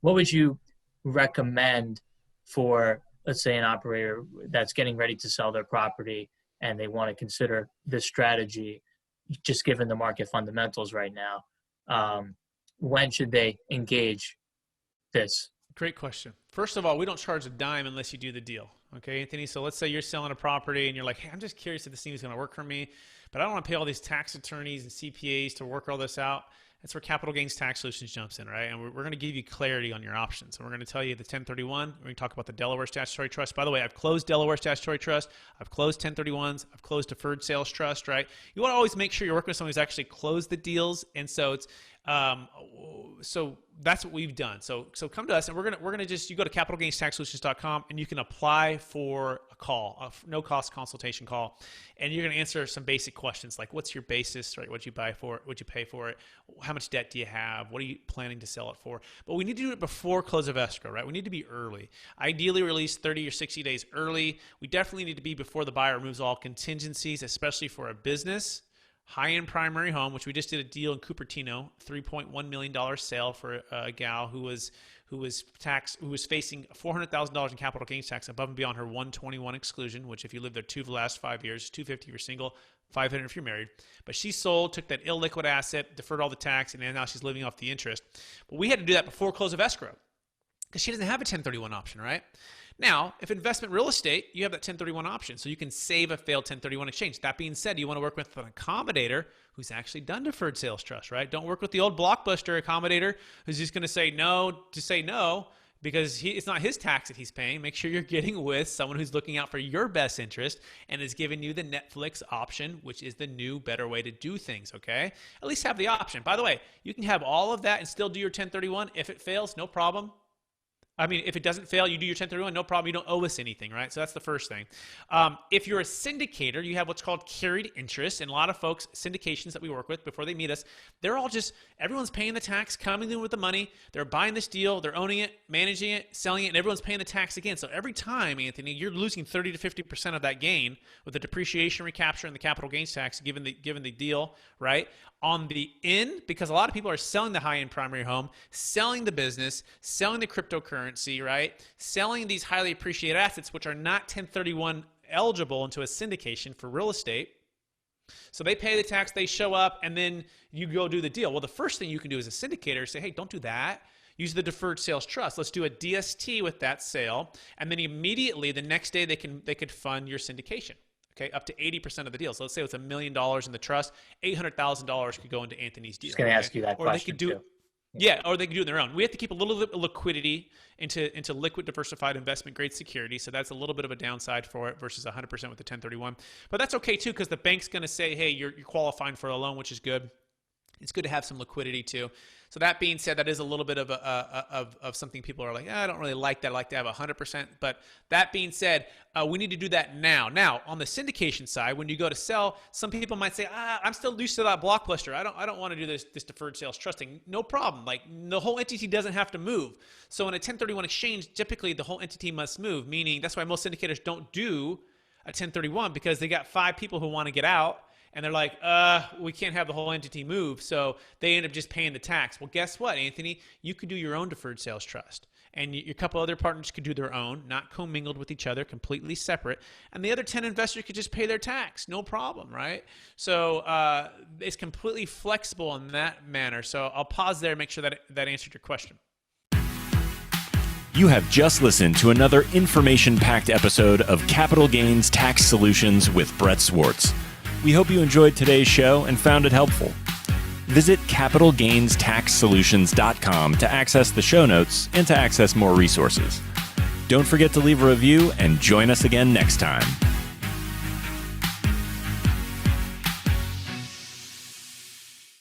what would you recommend for, let's say, an operator that's getting ready to sell their property and they want to consider this strategy, just given the market fundamentals right now? When should they engage this? Great question. First of all, we don't charge a dime unless you do the deal. Okay, Anthony? So let's say you're selling a property and you're like, hey, I'm just curious if this thing is going to work for me, but I don't want to pay all these tax attorneys and CPAs to work all this out. That's where Capital Gains Tax Solutions jumps in, right? And we're going to give you clarity on your options. So we're going to tell you the 1031. We're going to talk about the Delaware Statutory Trust. By the way, I've closed Delaware Statutory Trust. I've closed 1031s. I've closed Deferred Sales Trust, right? You want to always make sure you're working with someone who's actually closed the deals. And so it's, so that's what we've done. So come to us, and we're gonna just, you go to capitalgainstaxsolutions.com and you can apply for a call, a no cost consultation call, and you're gonna answer some basic questions like, what's your basis, right? What'd you buy for it? What'd you pay for it? How much debt do you have? What are you planning to sell it for? But we need to do it before close of escrow, right? We need to be early. Ideally release 30 or 60 days early. We definitely need to be before the buyer removes all contingencies, especially for a business. High-end primary home, which we just did a deal in Cupertino, $3.1 million sale for a gal who was facing $400,000 in capital gains tax above and beyond her 121 exclusion, which if you lived there 2 of the last 5 years, $250 if you're single, $500 if you're married. But she sold, took that illiquid asset, deferred all the tax, and now she's living off the interest. But we had to do that before close of escrow because she doesn't have a 1031 option, right? Now, if investment real estate, you have that 1031 option, so you can save a failed 1031 exchange. That being said, you want to work with an accommodator who's actually done deferred sales trust, right? Don't work with the old blockbuster accommodator who's just going to say no because it's not his tax that he's paying. Make sure you're getting with someone who's looking out for your best interest and is giving you the Netflix option, which is the new, better way to do things, okay? At least have the option. By the way, you can have all of that and still do your 1031. If it fails, no problem. I mean, if it doesn't fail, you do your 1031, no problem. You don't owe us anything, right? So that's the first thing. If you're a syndicator, you have what's called carried interest. And a lot of folks, syndications that we work with before they meet us, they're all just, everyone's paying the tax, coming in with the money. They're buying this deal. They're owning it, managing it, selling it, and everyone's paying the tax again. So every time, Anthony, you're losing 30 to 50% of that gain with the depreciation recapture and the capital gains tax given the deal, right? On the end, because a lot of people are selling the high-end primary home, selling the business, selling the cryptocurrency, right? Selling these highly appreciated assets, which are not 1031 eligible into a syndication for real estate. So they pay the tax, they show up, and then you go do the deal. Well, the first thing you can do as a syndicator is say, hey, don't do that. Use the Deferred Sales Trust. Let's do a DST with that sale, and then immediately the next day they could fund your syndication. Okay, up to 80% of the deal. So let's say it's $1 million in the trust, $800,000 could go into Anthony's deal. Just going to ask you that question. Or they could do it. Yeah, or they can do it on their own. We have to keep a little bit of liquidity into liquid diversified investment grade security. So that's a little bit of a downside for it versus 100% with the 1031. But that's okay too, because the bank's going to say, hey, you're qualifying for a loan, which is good. It's good to have some liquidity too. So that being said, that is a little bit of something people are like, I don't really like that. I like to have 100%. But that being said, we need to do that now. Now, on the syndication side, when you go to sell, some people might say, I'm still used to that blockbuster. I don't want to do this deferred sales trusting. No problem. Like the whole entity doesn't have to move. So in a 1031 exchange, typically the whole entity must move, meaning that's why most syndicators don't do a 1031 because they got 5 people who want to get out. And they're like, we can't have the whole entity move. So they end up just paying the tax. Well, guess what, Anthony? You could do your own deferred sales trust. And your couple other partners could do their own, not commingled with each other, completely separate. And the other 10 investors could just pay their tax. No problem, right? So it's completely flexible in that manner. So I'll pause there and make sure that answered your question. You have just listened to another information-packed episode of Capital Gains Tax Solutions with Brett Swarts. We hope you enjoyed today's show and found it helpful. Visit capitalgainstaxsolutions.com to access the show notes and to access more resources. Don't forget to leave a review and join us again next time.